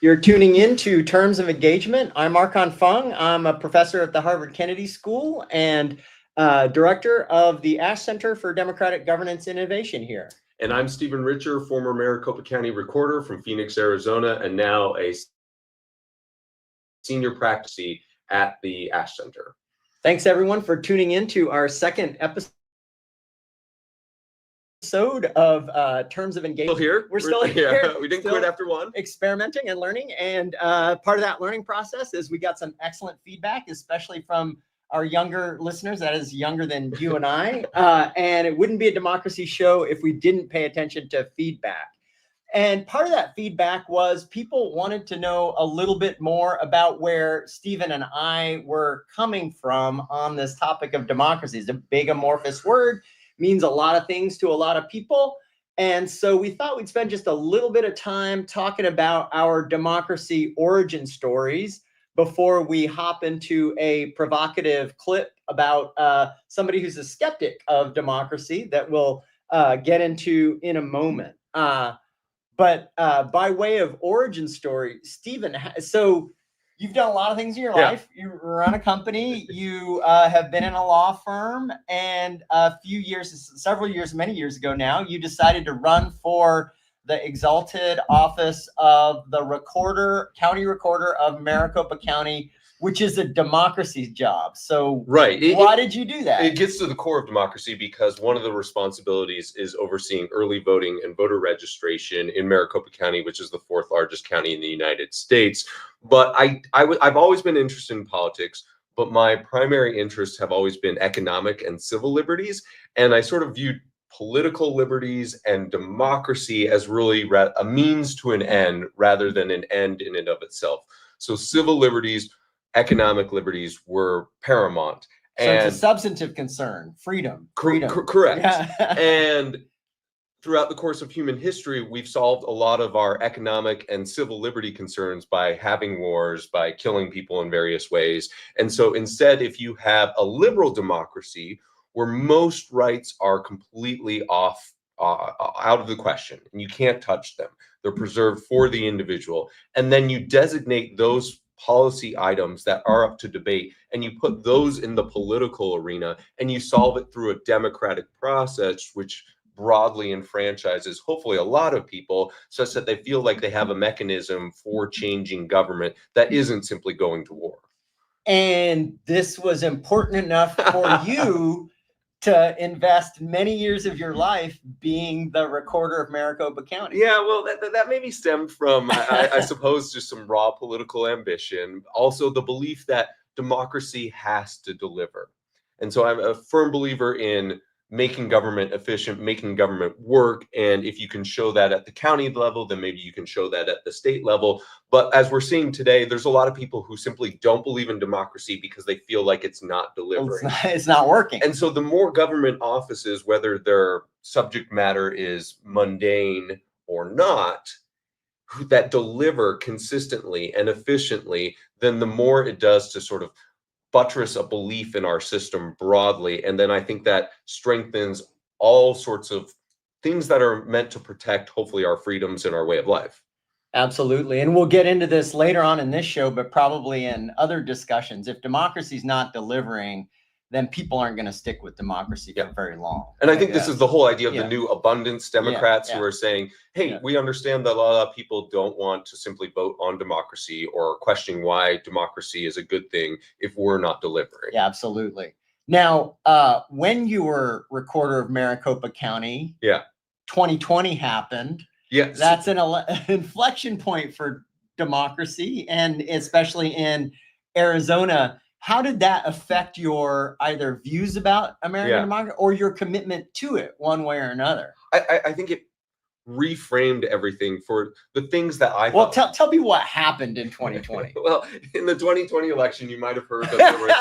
You're tuning in to Terms of Engagement. I'm Archon Fung. I'm a professor at the Harvard Kennedy School and director of the Ash Center for Democratic Governance Innovation here. And I'm Stephen Richer, former Maricopa County recorder from Phoenix, Arizona, and now a senior practicee at the Ash Center. Thanks everyone for tuning in to our second episode of Terms of Engagement. Still here. We're still here. Yeah, we didn't quit after one. Experimenting and learning. And part of that learning process is we got some excellent feedback, especially from our younger listeners, that is younger than you and I. And it wouldn't be a democracy show if we didn't pay attention to feedback. And part of that feedback was people wanted to know a little bit more about where Stephen and I were coming from on this topic of democracy. It's a big amorphous word, means a lot of things to a lot of people. And so we thought we'd spend just a little bit of time talking about our democracy origin stories before we hop into a provocative clip about somebody who's a skeptic of democracy that we'll get into in a moment. But by way of origin story, Stephen, so you've done a lot of things in your life. You run a company, you have been in a law firm, and many years ago now, you decided to run for the exalted office of the county recorder of Maricopa County, which is a democracy job. So why did you do that? It gets to the core of democracy because one of the responsibilities is overseeing early voting and voter registration in Maricopa County, which is the fourth largest county in the United States. But I've always been interested in politics, but my primary interests have always been economic and civil liberties. And I sort of viewed political liberties and democracy as really a means to an end rather than an end in and of itself. So civil liberties, economic liberties were paramount. So it's a substantive concern, freedom. Correct. Yeah. And throughout the course of human history, we've solved a lot of our economic and civil liberty concerns by having wars, by killing people in various ways. And so instead, if you have a liberal democracy where most rights are completely out of the question and you can't touch them, they're preserved for the individual, and then you designate those policy items that are up to debate and you put those in the political arena and you solve it through a democratic process which broadly enfranchises hopefully a lot of people such that they feel like they have a mechanism for changing government that isn't simply going to war. And this was important enough for you to invest many years of your life being the recorder of Maricopa County. Yeah, well, that maybe stemmed from, I suppose, just some raw political ambition. Also, the belief that democracy has to deliver. And so I'm a firm believer in making government efficient, making government work. And if you can show that at the county level, then maybe you can show that at the state level. But as we're seeing today, there's a lot of people who simply don't believe in democracy because they feel like it's not delivering. It's not working. And so the more government offices, whether their subject matter is mundane or not, that deliver consistently and efficiently, then the more it does to sort of buttress a belief in our system broadly. And then I think that strengthens all sorts of things that are meant to protect, hopefully, our freedoms and our way of life. Absolutely. And we'll get into this later on in this show, but probably in other discussions. If democracy is not delivering, then people aren't going to stick with democracy for very long. And I think this is the whole idea of the new abundance Democrats who are saying, hey, we understand that a lot of people don't want to simply vote on democracy or questioning why democracy is a good thing if we're not delivering. Yeah, absolutely. Now, when you were recorder of Maricopa County, 2020 happened. Yes. That's an inflection point for democracy, and especially in Arizona. How did that affect your either views about American democracy or your commitment to it one way or another? I think it reframed everything for the things that I thought. Well, tell me what happened in 2020. Well, in the 2020 election, you might have heard that there was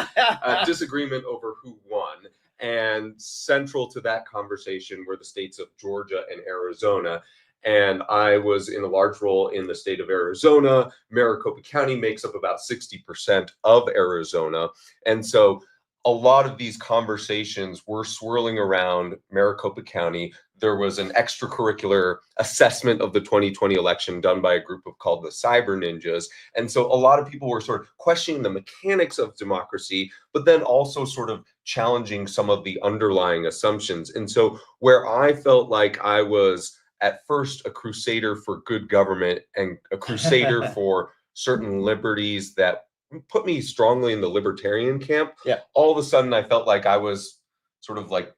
a disagreement over who won. And central to that conversation were the states of Georgia and Arizona. And I was in a large role in the state of Arizona. Maricopa County makes up about 60% of Arizona. And so a lot of these conversations were swirling around Maricopa County. There was an extracurricular assessment of the 2020 election done by a group called the Cyber Ninjas. And so a lot of people were sort of questioning the mechanics of democracy, but then also sort of challenging some of the underlying assumptions. And so where I felt like I was at first a crusader for good government and a crusader for certain liberties that put me strongly in the libertarian camp. Yeah. All of a sudden I felt like I was sort of like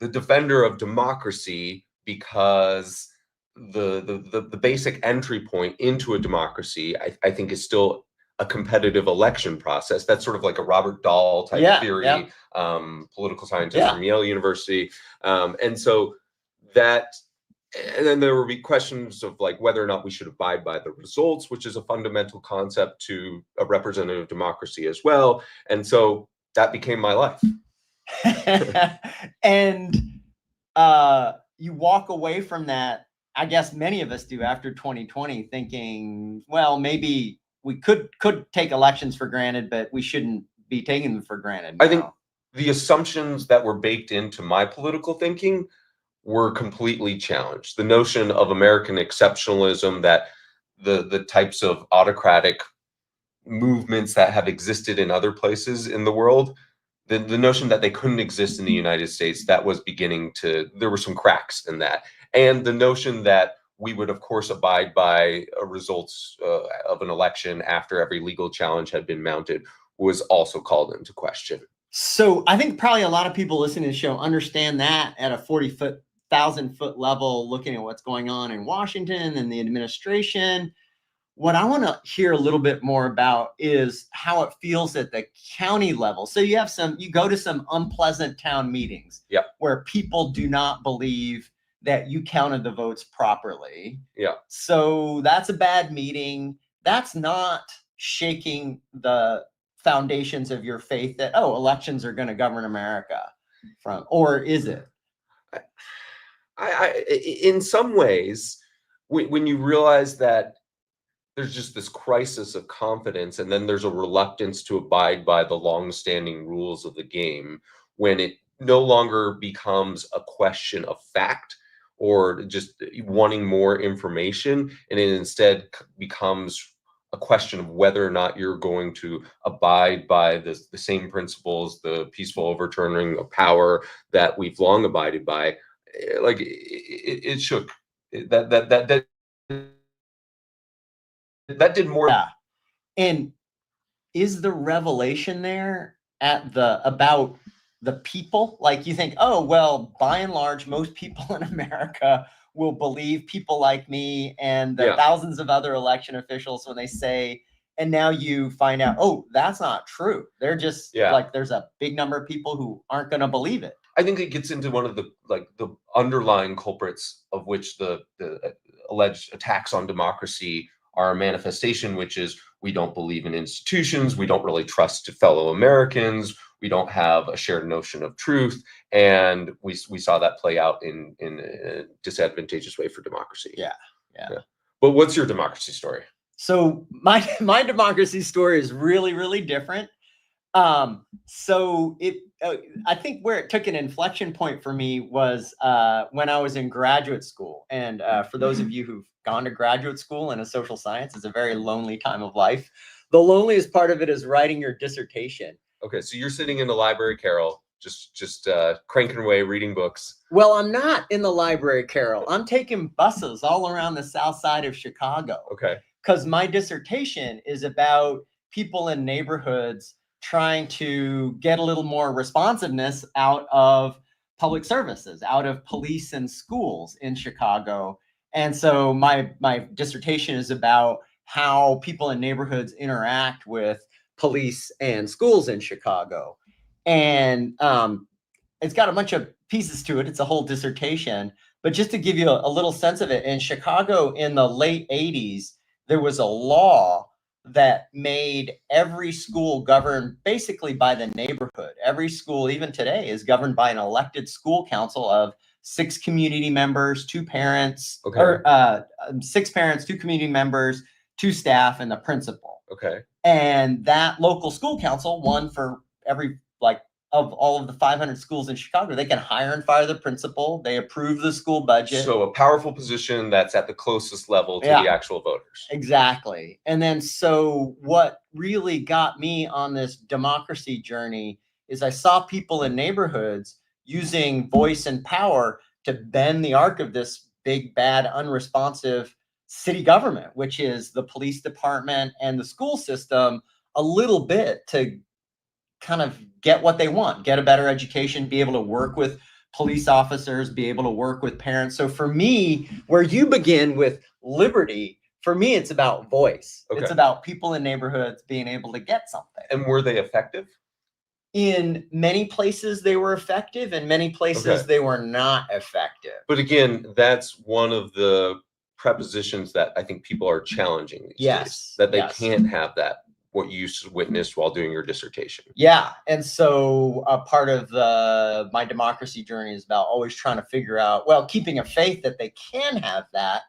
the defender of democracy, because the basic entry point into a democracy, I think, is still a competitive election process. That's sort of like a Robert Dahl type theory, political scientist from Yale University. And so that, and then there will be questions of like whether or not we should abide by the results, which is a fundamental concept to a representative democracy as well. And so that became my life. And you walk away from that, I guess many of us do, after 2020, thinking, well, maybe we could take elections for granted, but we shouldn't be taking them for granted now. I think the assumptions that were baked into my political thinking were completely challenged. The notion of American exceptionalism, that the types of autocratic movements that have existed in other places in the world, the notion that they couldn't exist in the United States, that was beginning to, there were some cracks in that. And the notion that we would, of course, abide by results of an election after every legal challenge had been mounted was also called into question. So I think probably a lot of people listening to the show understand that at a 40,000-foot level, looking at what's going on in Washington and the administration. What I want to hear a little bit more about is how it feels at the county level. So you go to some unpleasant town meetings where people do not believe that you counted the votes properly. Yeah. So that's a bad meeting. That's not shaking the foundations of your faith that, oh, elections are going to govern America from, or is it? I in some ways, when you realize that there's just this crisis of confidence, and then there's a reluctance to abide by the long-standing rules of the game, when it no longer becomes a question of fact or just wanting more information, and it instead becomes a question of whether or not you're going to abide by the same principles, the peaceful overturning of power that we've long abided by. Like it shook. That did more. Yeah. And is the revelation there about the people? Like, you think, oh, well, by and large, most people in America will believe people like me and the thousands of other election officials when they say, and now you find out, oh, that's not true. They're just like, there's a big number of people who aren't going to believe it. I think it gets into one of the underlying culprits of which the alleged attacks on democracy are a manifestation, which is we don't believe in institutions, we don't really trust fellow Americans, we don't have a shared notion of truth, and we saw that play out in a disadvantageous way for democracy. Yeah. But what's your democracy story? So my democracy story is really, really different. So I think where it took an inflection point for me was when I was in graduate school. And for those of you who've gone to graduate school in a social science, it's a very lonely time of life. The loneliest part of it is writing your dissertation. Okay, so you're sitting in the library, Carol, just cranking away, reading books. Well, I'm not in the library, Carol. I'm taking buses all around the south side of Chicago. Okay. Because my dissertation is about people in neighborhoods trying to get a little more responsiveness out of public services, out of police and schools in Chicago. And so my dissertation is about how people in neighborhoods interact with police and schools in Chicago. And it's got a bunch of pieces to it. It's a whole dissertation. But just to give you a little sense of it, in Chicago in the late 80s, there was a law that made every school governed basically by the neighborhood. Every school, even today, is governed by an elected school council of 6 community members, 2 parents, or 6 parents, 2 community members, 2 staff, and the principal. Okay. And that local school council won for every of all of the 500 schools in Chicago. They can hire and fire the principal. They approve the school budget. So a powerful position that's at the closest level to Yeah. the actual voters. Exactly. And then so what really got me on this democracy journey is I saw people in neighborhoods using voice and power to bend the arc of this big, bad, unresponsive city government, which is the police department and the school system, a little bit to kind of get what they want, get a better education, be able to work with police officers, be able to work with parents. So for me, where you begin with liberty, for me, it's about voice. Okay. It's about people in neighborhoods being able to get something. And were they effective? In many places, they were effective. In many places, Okay. they were not effective. But again, that's one of the prepositions that I think people are challenging these days, that they can't have that, what you witnessed while doing your dissertation. Yeah. And so a part of my democracy journey is about always trying to figure out, well, keeping a faith that they can have that,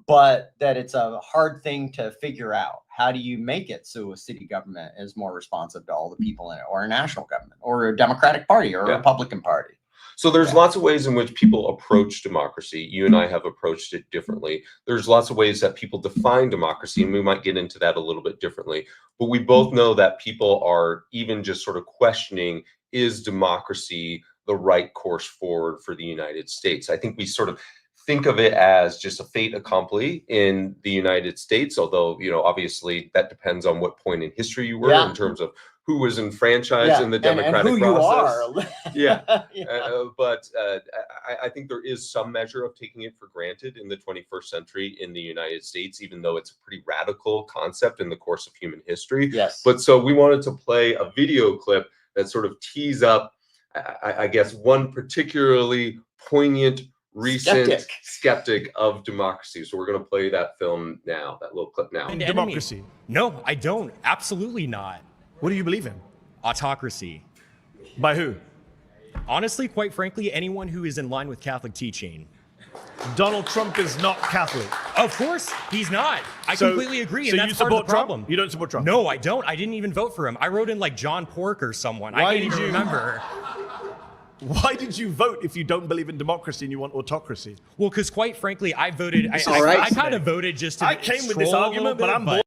but that it's a hard thing to figure out. How do you make it so a city government is more responsive to all the people in it, or a national government, or a Democratic Party, or a Republican Party? So there's lots of ways in which people approach democracy. You and I have approached it differently. There's lots of ways that people define democracy, and we might get into that a little bit differently. But we both know that people are even just sort of questioning, is democracy the right course forward for the United States? I think we sort of think of it as just a fait accompli in the United States, although, you know, obviously that depends on what point in history you were in terms of who was enfranchised in the democratic and who process. You are. But I think there is some measure of taking it for granted in the 21st century in the United States, even though it's a pretty radical concept in the course of human history. Yes. But so we wanted to play a video clip that sort of tees up, I guess, one particularly poignant recent skeptic of democracy. So we're going to play that film now, that little clip now. Democracy? No, I don't. Absolutely not. What do you believe in? Autocracy. By who? Honestly, quite frankly, anyone who is in line with Catholic teaching. Donald Trump is not Catholic. Of course, he's not. I completely agree, and that's part of the problem. You don't support Trump? No, I don't. I didn't even vote for him. I wrote in like John Pork or someone. I can't even remember. Why did you vote if you don't believe in democracy and you want autocracy? Well, because quite frankly, I voted. I kind of voted just to. I came with this argument, but I'm bored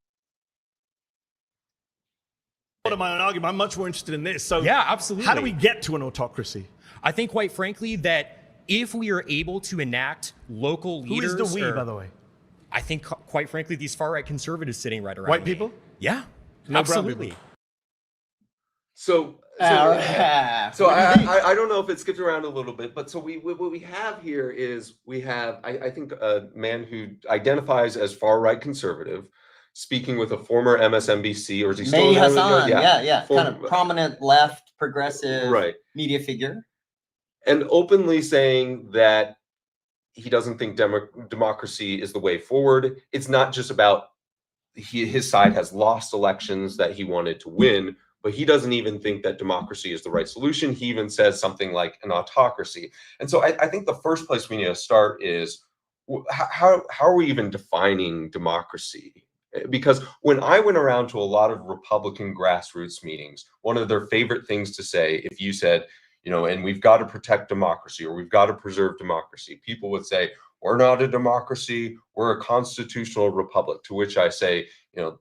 of my own argument. I'm much more interested in this. So yeah, absolutely. How do we get to an autocracy? I think, quite frankly, that if we are able to enact local leaders. Who is the we, by the way? I think, quite frankly, these far-right conservatives sitting right around White me. people? Yeah, no absolutely. So I don't know if it skipped around a little bit, but so what we have here is we have, I think, a man who identifies as far-right conservative, speaking with a former MSNBC, or is he still Hassan? Yeah. Kind of prominent left progressive media figure. And openly saying that he doesn't think democracy is the way forward. It's not just about his side has lost elections that he wanted to win, but he doesn't even think that democracy is the right solution. He even says something like an autocracy. And so I think the first place we need to start is how are we even defining democracy? Because when I went around to a lot of Republican grassroots meetings, one of their favorite things to say, if you said, you know, and we've got to protect democracy, or we've got to preserve democracy, people would say, we're not a democracy, we're a constitutional republic. To which I say, you know,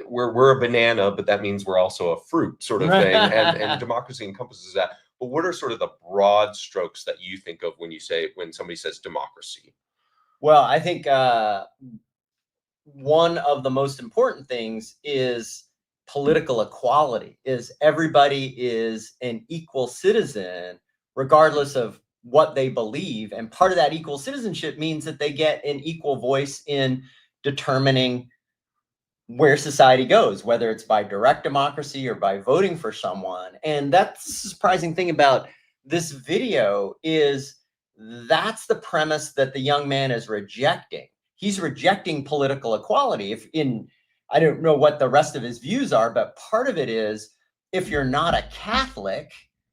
we're a banana, but that means we're also a fruit, sort of thing. And democracy encompasses that. But what are sort of the broad strokes that you think of when somebody says democracy? Well, I think one of the most important things is political equality, is everybody is an equal citizen, regardless of what they believe. And part of that equal citizenship means that they get an equal voice in determining where society goes, whether it's by direct democracy or by voting for someone. And that's the surprising thing about this video is that's the premise that the young man is rejecting. He's rejecting political equality. I don't know what the rest of his views are, but part of it is, if you're not a Catholic,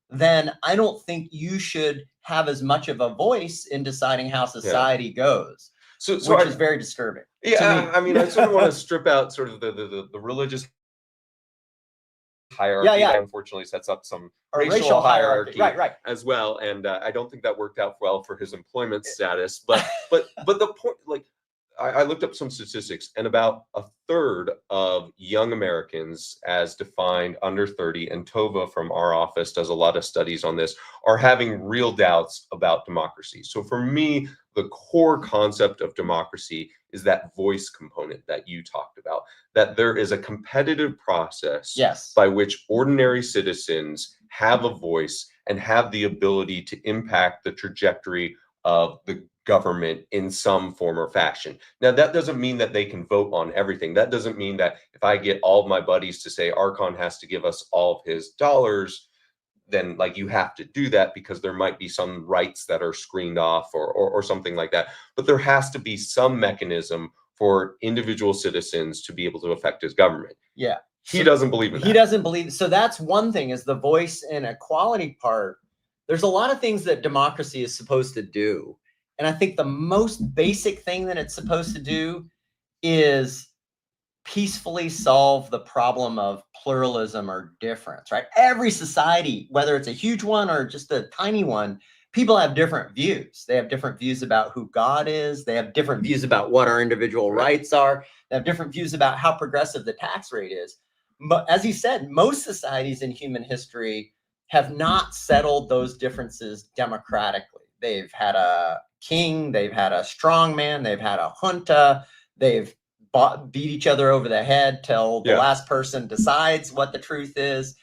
then I don't think you should have as much of a voice in deciding how society goes, which is very disturbing. Yeah, I mean, I sort of want to strip out sort of the religious hierarchy yeah. that unfortunately sets up some Or racial hierarchy Right. as well. And I don't think that worked out well for his employment status. But the point, like, I looked up some statistics, and about a third of young Americans, as defined under 30, and Tova from our office does a lot of studies on this, are having real doubts about democracy. So for me, the core concept of democracy is that voice component that you talked about, that there is a competitive process Yes. by which ordinary citizens have a voice and have the ability to impact the trajectory of the government in some form or fashion. Now, that doesn't mean that they can vote on everything. That doesn't mean that if I get all of my buddies to say Archon has to give us all of his dollars, then like you have to do that, because there might be some rights that are screened off or something like that. But there has to be some mechanism for individual citizens to be able to affect his government. Yeah. He doesn't believe in that. He doesn't believe. So that's one thing, is the voice and equality part. There's a lot of things that democracy is supposed to do. And I think the most basic thing that it's supposed to do is peacefully solve the problem of pluralism or difference, right? Every society, whether it's a huge one or just a tiny one, people have different views. They have different views about who God is. They have different views about what our individual rights are. They have different views about how progressive the tax rate is. But as he said, most societies in human history have not settled those differences democratically. They've had a king, they've had a strongman, they've had a junta, they've beat each other over the head till the last person decides what the truth is.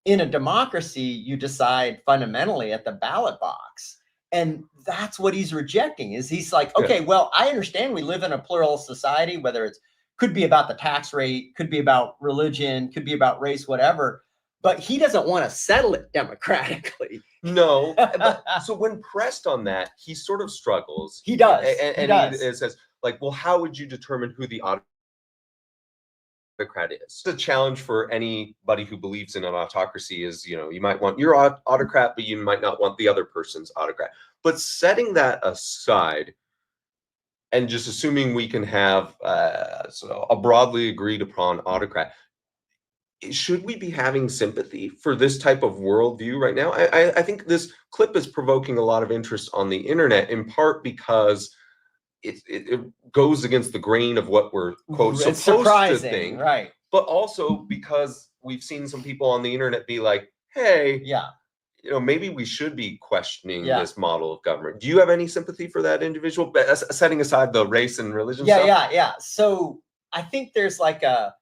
In a democracy, you decide fundamentally at the ballot box. And that's what he's rejecting. Is he's like, okay, well, I understand we live in a plural society, whether it's could be about the tax rate, could be about religion, could be about race, whatever. But he doesn't want to settle it democratically. No. So when pressed on that, he sort of struggles. He does. And he says, like, well, how would you determine who the autocrat is? The challenge for anybody who believes in an autocracy is, you might want your autocrat, but you might not want the other person's autocrat. But setting that aside, and just assuming we can have a broadly agreed upon autocrat, should we be having sympathy for this type of worldview right now? I think this clip is provoking a lot of interest on the internet, in part because it goes against the grain of what we're, quote, supposed to think, right? But also because we've seen some people on the internet be like, hey, maybe we should be questioning this model of government. Do you have any sympathy for that individual, setting aside the race and religion stuff? Yeah. So I think there's like a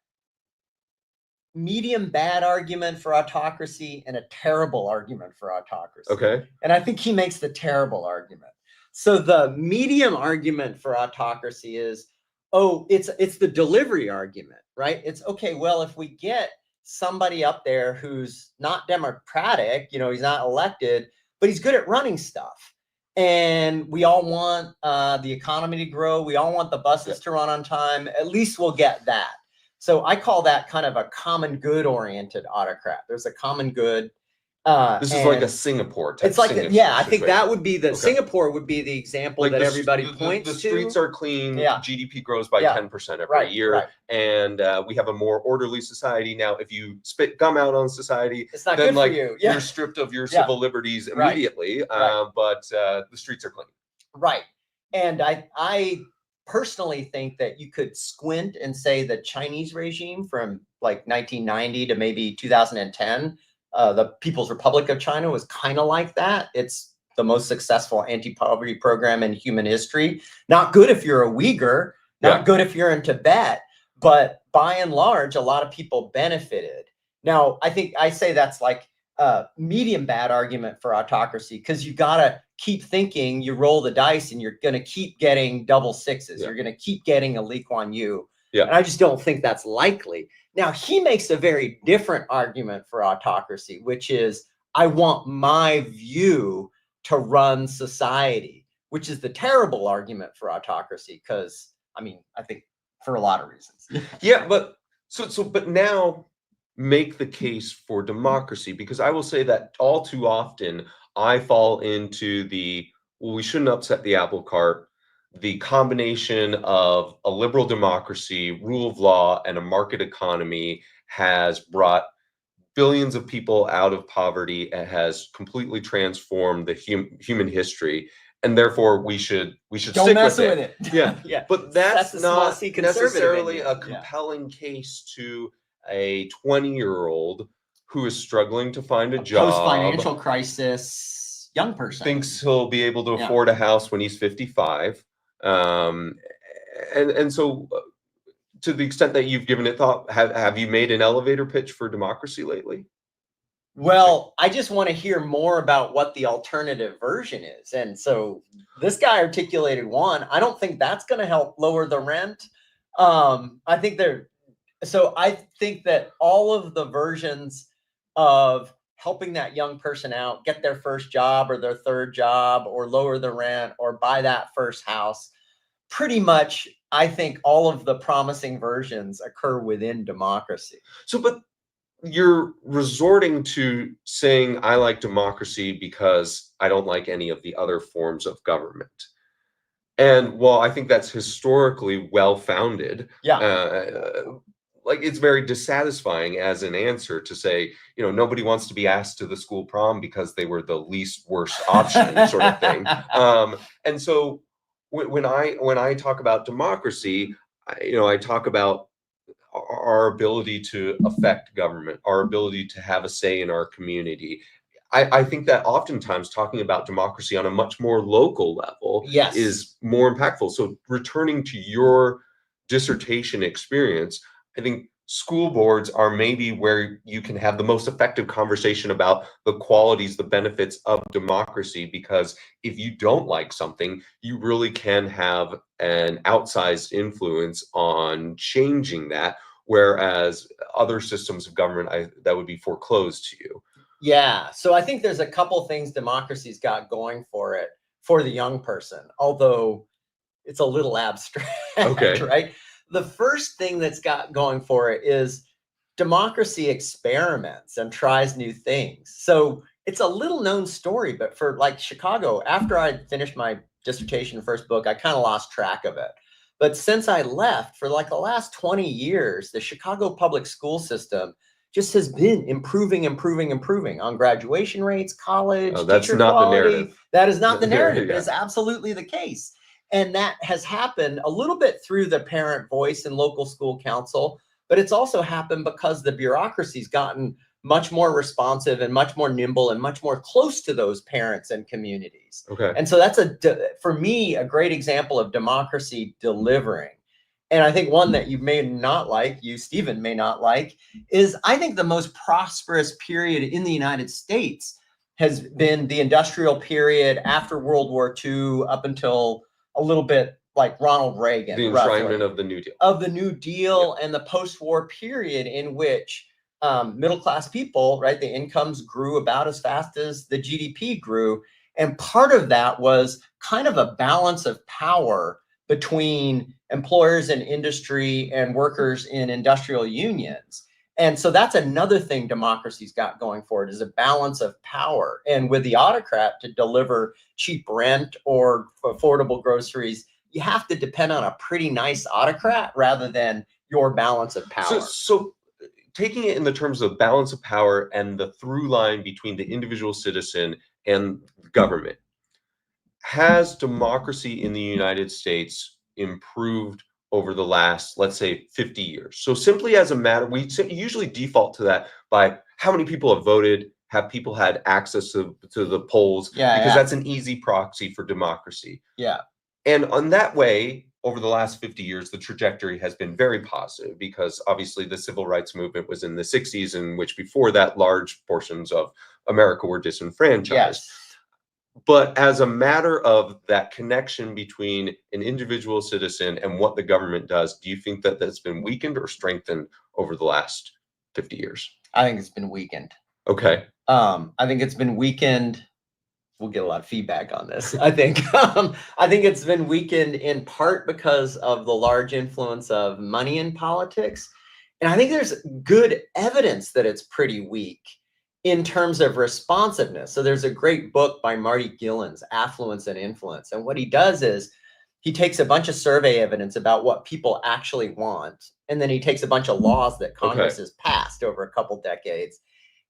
medium bad argument for autocracy and a terrible argument for autocracy. Okay. And I think he makes the terrible argument. So the medium argument for autocracy is, it's the delivery argument, right? It's okay, well, if we get somebody up there who's not democratic, he's not elected, but he's good at running stuff. And we all want the economy to grow. We all want the buses to run on time. At least we'll get that. So I call that kind of a common good oriented autocrat. There's a common good. This is like a Singapore type. It's like, I think that would be Singapore would be the example like that everybody points to. The streets are clean. GDP grows by 10% every year. And we have a more orderly society. Now, if you spit gum out on society, it's not then good for you. You're stripped of your civil liberties immediately. But the streets are clean. Right. And I personally think that you could squint and say the Chinese regime from like 1990 to maybe 2010, the People's Republic of China was kind of like that. It's the most successful anti-poverty program in human history. Not good if you're a Uyghur, not good if you're in Tibet, but by and large, a lot of people benefited. Now, I think I say that's like a medium bad argument for autocracy, because you got to keep thinking, you roll the dice and you're going to keep getting double sixes. You're going to keep getting a Lee Kuan Yew. And I just don't think that's likely. Now, he makes a very different argument for autocracy, which is, I want my view to run society, which is the terrible argument for autocracy, because, I think for a lot of reasons. But but now make the case for democracy, because I will say that all too often I fall into we shouldn't upset the apple cart. The combination of a liberal democracy, rule of law, and a market economy has brought billions of people out of poverty. It has completely transformed the human history, and therefore we should Don't stick mess with with it. it. Yeah, Yeah. but that's the small not C conservative in necessarily you. a Yeah. compelling case to a 20-year-old who is struggling to find a job, Post-financial crisis young person. thinks he'll be able to Yeah. afford a house when he's 55. And so to the extent that you've given it thought, have you made an elevator pitch for democracy lately? Well, I just want to hear more about what the alternative version is. And so this guy articulated one. I don't think that's going to help lower the rent. I think that all of the versions of helping that young person out, get their first job or their third job, or lower the rent or buy that first house, pretty much, I think all of the promising versions occur within democracy. So, but you're resorting to saying I like democracy because I don't like any of the other forms of government. And while I think that's historically well-founded, like it's very dissatisfying as an answer to say, nobody wants to be asked to the school prom because they were the least worst option sort of thing. And so when I talk about democracy, I talk about our ability to affect government, our ability to have a say in our community. I think that oftentimes talking about democracy on a much more local level is more impactful. So returning to your dissertation experience, I think school boards are maybe where you can have the most effective conversation about the qualities, the benefits of democracy, because if you don't like something, you really can have an outsized influence on changing that, whereas other systems of government, that would be foreclosed to you. Yeah, so I think there's a couple things democracy's got going for it for the young person, although it's a little abstract, right? The first thing that's got going for it is democracy experiments and tries new things. So it's a little known story, but for like Chicago, after I finished my dissertation first book, I kind of lost track of it. But since I left, for like the last 20 years, the Chicago public school system just has been improving on graduation rates, college, that's teacher not quality. the narrative. That is not the narrative. Yeah. It's absolutely the case. And that has happened a little bit through the parent voice and local school council, but it's also happened because the bureaucracy's gotten much more responsive and much more nimble and much more close to those parents and communities. And so that's for me, a great example of democracy delivering. And I think one that you may not like, you, Stephen, may not like, is I think the most prosperous period in the United States has been the industrial period after World War II up until a little bit like Ronald Reagan. The enshrinement of the New Deal. Of the New Deal and the post-war period in which middle-class people, right, the incomes grew about as fast as the GDP grew. And part of that was kind of a balance of power between employers in industry and workers in industrial unions. And so that's another thing democracy's got going for it, is a balance of power. And with the autocrat to deliver cheap rent or affordable groceries, you have to depend on a pretty nice autocrat rather than your balance of power. So taking it in the terms of balance of power and the through line between the individual citizen and government, has democracy in the United States improved over the last, let's say, 50 years? So simply as a matter, we usually default to that by how many people have voted, have people had access to the polls, because that's an easy proxy for democracy. And on that way, over the last 50 years, the trajectory has been very positive, because obviously the civil rights movement was in the 60s, in which before that, large portions of America were disenfranchised. But as a matter of that connection between an individual citizen and what the government does, do you think that that's been weakened or strengthened over the last 50 years? I think it's been weakened. Okay. I think it's been weakened. We'll get a lot of feedback on this. I think it's been weakened in part because of the large influence of money in politics. And I think there's good evidence that it's pretty weak in terms of responsiveness. So there's a great book by Marty Gillen's, Affluence and Influence. And what he does is he takes a bunch of survey evidence about what people actually want. And then he takes a bunch of laws that Congress has passed over a couple decades.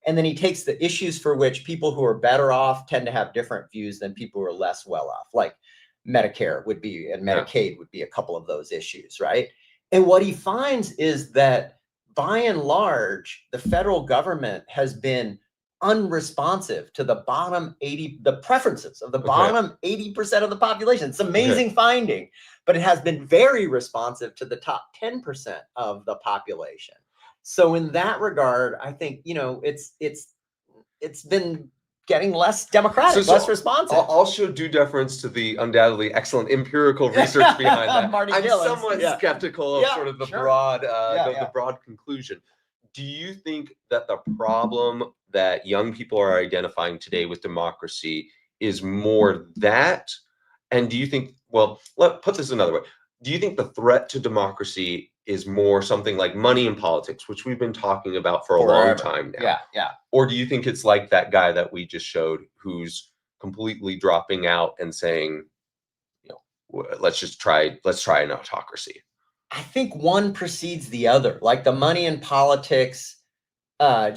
And then he takes the issues for which people who are better off tend to have different views than people who are less well off, like Medicare would be, and Medicaid would be a couple of those issues, right? And what he finds is that by and large, the federal government has been unresponsive to the bottom 80, the preferences of the bottom 80% of the population. It's amazing finding, but it has been very responsive to the top 10% of the population. So in that regard, I think, you know, it's been getting less democratic, less responsive. I'll show due deference to the undoubtedly excellent empirical research behind that. I'm somewhat skeptical of sort of the broad, the broad conclusion. Do you think that the problem that young people are identifying today with democracy is more that? And do you think, well, let's put this another way. Do you think the threat to democracy is more something like money in politics, which we've been talking about for a long time now? Or do you think it's like that guy that we just showed who's completely dropping out and saying, you know, let's try an autocracy? I think one precedes the other. Like the money in politics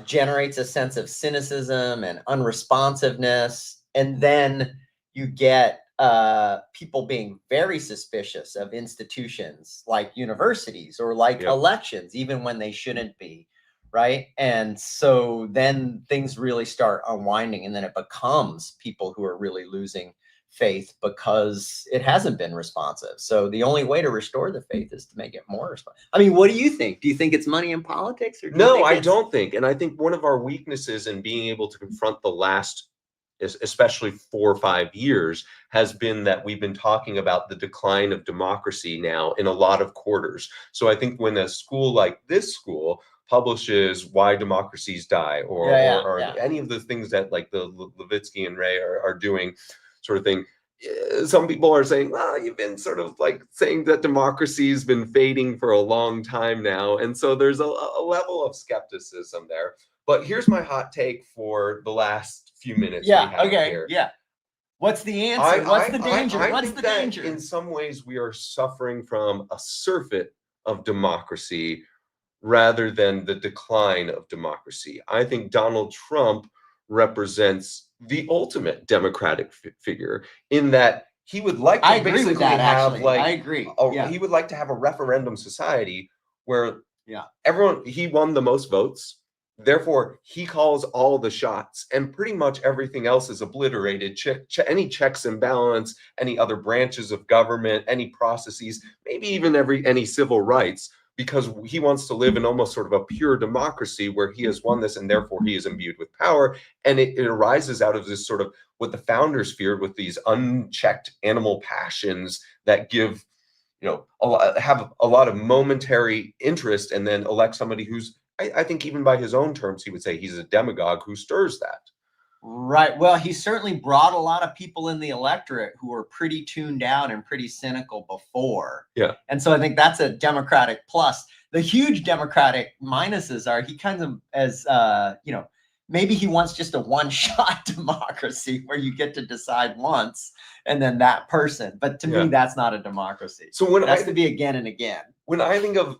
generates a sense of cynicism and unresponsiveness. And then you get people being very suspicious of institutions like universities or like elections, even when they shouldn't be, right? And so then things really start unwinding, and then it becomes people who are really losing faith because it hasn't been responsive. So the only way to restore the faith is to make it more responsive. I mean, what do you think? Do you think it's money in politics? Or No, I don't think. And I think one of our weaknesses in being able to confront the last, especially 4 or 5 years, has been that we've been talking about the decline of democracy now in a lot of quarters. So I think when a school like this school publishes Why Democracies Die, or any of the things that like the Levitsky and Ray are doing, sort of thing, some people are saying, well, you've been sort of like saying that democracy has been fading for a long time now. And so there's a level of skepticism there. But here's my hot take for the last few minutes. What's the answer? What's the danger? What's the danger? In some ways, we are suffering from a surfeit of democracy rather than the decline of democracy. I think Donald Trump represents the ultimate democratic figure in that he would like to basically have he would like to have a referendum society where he won the most votes. Therefore, he calls all the shots, and pretty much everything else is obliterated. Any checks and balance, any other branches of government, any processes, maybe even any civil rights, because he wants to live in almost sort of a pure democracy where he has won this, and therefore he is imbued with power. And it arises out of this sort of what the founders feared, with these unchecked animal passions that give, have a lot of momentary interest, and then elect somebody who's, I think even by his own terms, he would say he's a demagogue who stirs that. Right. Well, he certainly brought a lot of people in the electorate who were pretty tuned out and pretty cynical before. Yeah. And so I think that's a democratic plus. The huge democratic minuses are he kind of, as maybe he wants just a one-shot democracy where you get to decide once and then that person. But to me, that's not a democracy. So when it has to be again and again. When I think of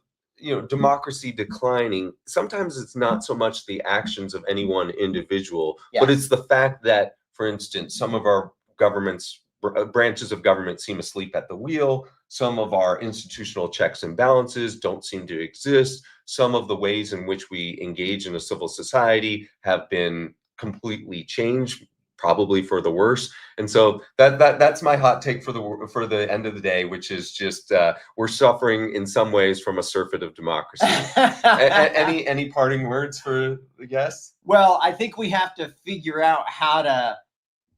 democracy declining, sometimes it's not so much the actions of any one individual, but it's the fact that, for instance, some of our branches of government seem asleep at the wheel. Some of our institutional checks and balances don't seem to exist. Some of the ways in which we engage in a civil society have been completely changed, probably for the worse. And so that's my hot take for the end of the day, which is just we're suffering in some ways from a surfeit of democracy. Any parting words for the guests? Well, I think we have to figure out how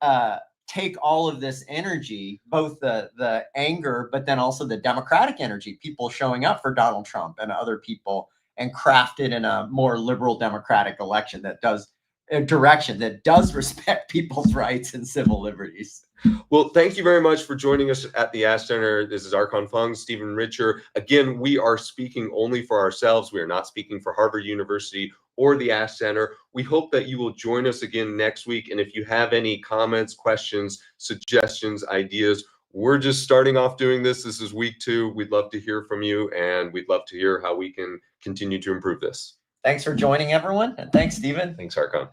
to take all of this energy, both the anger, but then also the democratic energy, people showing up for Donald Trump and other people, and craft it in a more liberal democratic election that does respect people's rights and civil liberties. Well, thank you very much for joining us at the Ash Center. This is Archon Fung, Stephen Richer. Again, we are speaking only for ourselves. We are not speaking for Harvard University or the Ash Center. We hope that you will join us again next week. And if you have any comments, questions, suggestions, ideas, we're just starting off doing this. This is week 2. We'd love to hear from you, and we'd love to hear how we can continue to improve this. Thanks for joining, everyone. And thanks, Stephen. Thanks, Archon.